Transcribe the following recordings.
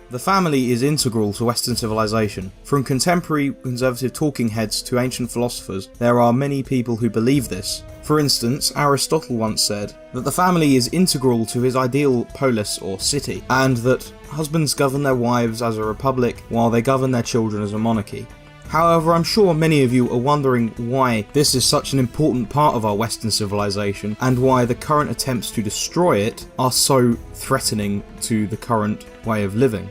The family is integral to Western civilization. From contemporary conservative talking heads to ancient philosophers, there are many people who believe this. For instance, Aristotle once said that the family is integral to his ideal polis or city, and that husbands govern their wives as a republic while they govern their children as a monarchy. However, I'm sure many of you are wondering why this is such an important part of our Western civilization and why the current attempts to destroy it are so threatening to the current way of living.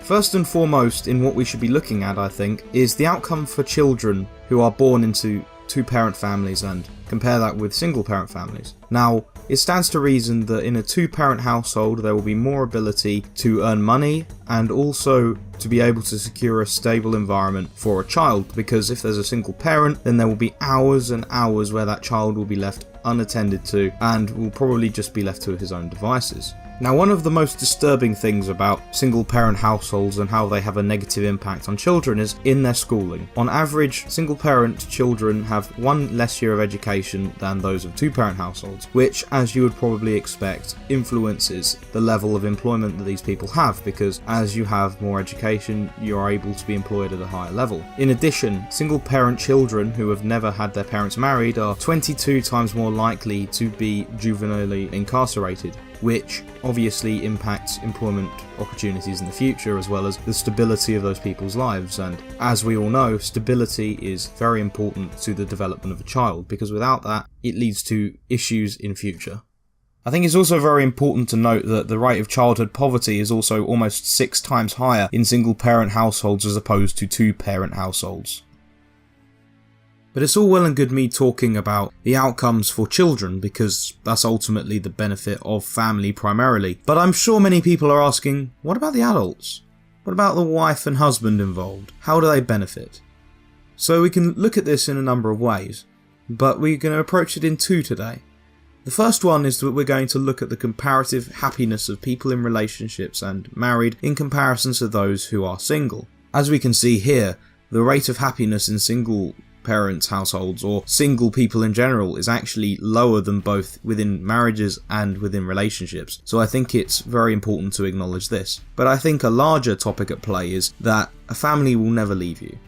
First and foremost in what we should be looking at, I think, is the outcome for children who are born into two-parent families and compare that with single-parent families. Now, it stands to reason that in a two-parent household there will be more ability to earn money and also to be able to secure a stable environment for a child, because if there's a single parent then there will be hours and hours where that child will be left unattended to and will probably just be left to his own devices. Now, one of the most disturbing things about single-parent households and how they have a negative impact on children is in their schooling. On average, single-parent children have one less year of education than those of two-parent households, which, as you would probably expect, influences the level of employment that these people have, because as you have more education, you are able to be employed at a higher level. In addition, single-parent children who have never had their parents married are 22 times more likely to be juvenilely incarcerated, which obviously impacts employment opportunities in the future as well as the stability of those people's lives. And as we all know, stability is very important to the development of a child, because without that it leads to issues in future. I think it's also very important to note that the rate of childhood poverty is also almost 6 times higher in single parent households as opposed to two parent households. But it's all well and good me talking about the outcomes for children, because that's ultimately the benefit of family primarily. But I'm sure many people are asking, what about the adults? What about the wife and husband involved? How do they benefit? So we can look at this in a number of ways, but we're going to approach it in 2 today. The first one is that we're going to look at the comparative happiness of people in relationships and married in comparison to those who are single. As we can see here, the rate of happiness in single parents' households or single people in general is actually lower than both within marriages and within relationships. So I think it's very important to acknowledge this. But I think a larger topic at play is that a family will never leave you.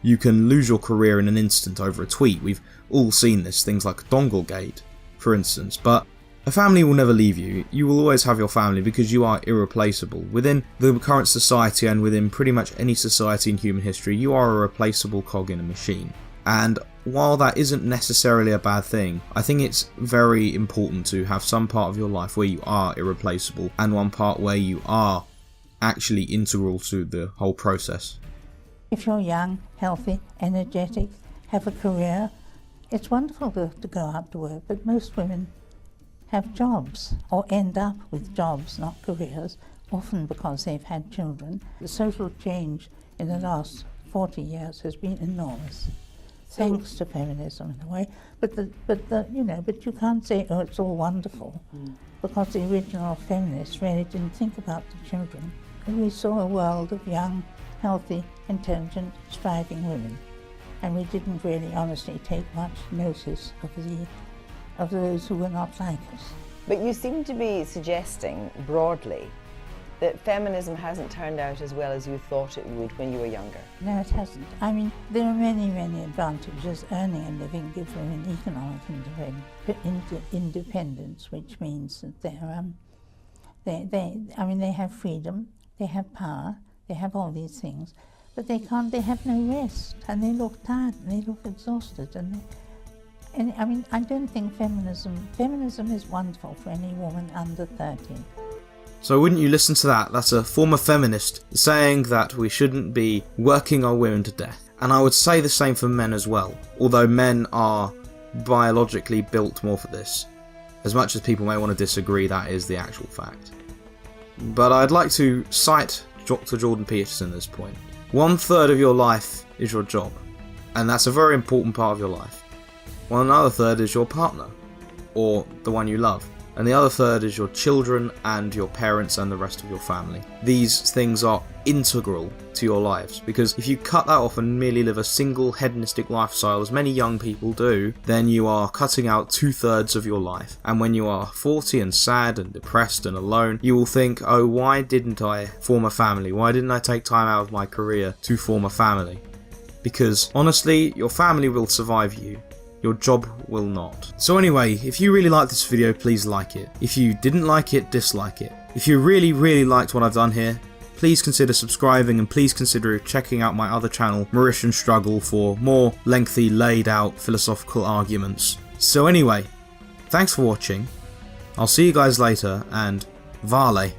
You can lose your career in an instant over a tweet. We've all seen this, things like Donglegate, for instance. But a family will never leave you. You will always have your family because you are irreplaceable. Within the current society and within pretty much any society in human history, you are a replaceable cog in a machine. And while that isn't necessarily a bad thing, I think it's very important to have some part of your life where you are irreplaceable and one part where you are actually integral to the whole process. If you're young, healthy, energetic, have a career, it's wonderful to go out to work, but most women have jobs or end up with jobs, not careers, often because they've had children. The social change in the last 40 years has been enormous. Thanks to feminism in a way, but you can't say, oh, it's all wonderful, because the original feminists really didn't think about the children. And we saw a world of young, healthy, intelligent, striving women, and we didn't really honestly take much notice of those who were not like us. But you seem to be suggesting broadly that feminism hasn't turned out as well as you thought it would when you were younger. No, it hasn't. I mean, there are many, many advantages. Earning a living gives women economic independence, which means that they have freedom, they have power, they have all these things, but they have no rest, and they look tired, and they look exhausted, and I don't think feminism is wonderful for any woman under 30. So wouldn't you listen to that? That's a former feminist saying that we shouldn't be working our women to death. And I would say the same for men as well, although men are biologically built more for this. As much as people may want to disagree, that is the actual fact. But I'd like to cite Dr. Jordan Peterson at this point. 1/3 of your life is your job, and that's a very important part of your life. Well, another third is your partner, or the one you love. and the other third is your children and your parents and the rest of your family. These things are integral to your lives, because if you cut that off and merely live a single hedonistic lifestyle, as many young people do, then you are cutting out 2/3 of your life. And when you are 40 and sad and depressed and alone, you will think, oh, why didn't I form a family? Why didn't I take time out of my career to form a family? Because honestly, your family will survive you. Your job will not. So anyway, if you really liked this video, please like it. If you didn't like it, dislike it. If you really liked what I've done here, please consider subscribing, and please consider checking out my other channel, Mauritian Struggle, for more lengthy, laid out philosophical arguments. So anyway, thanks for watching. I'll see you guys later, and Vale.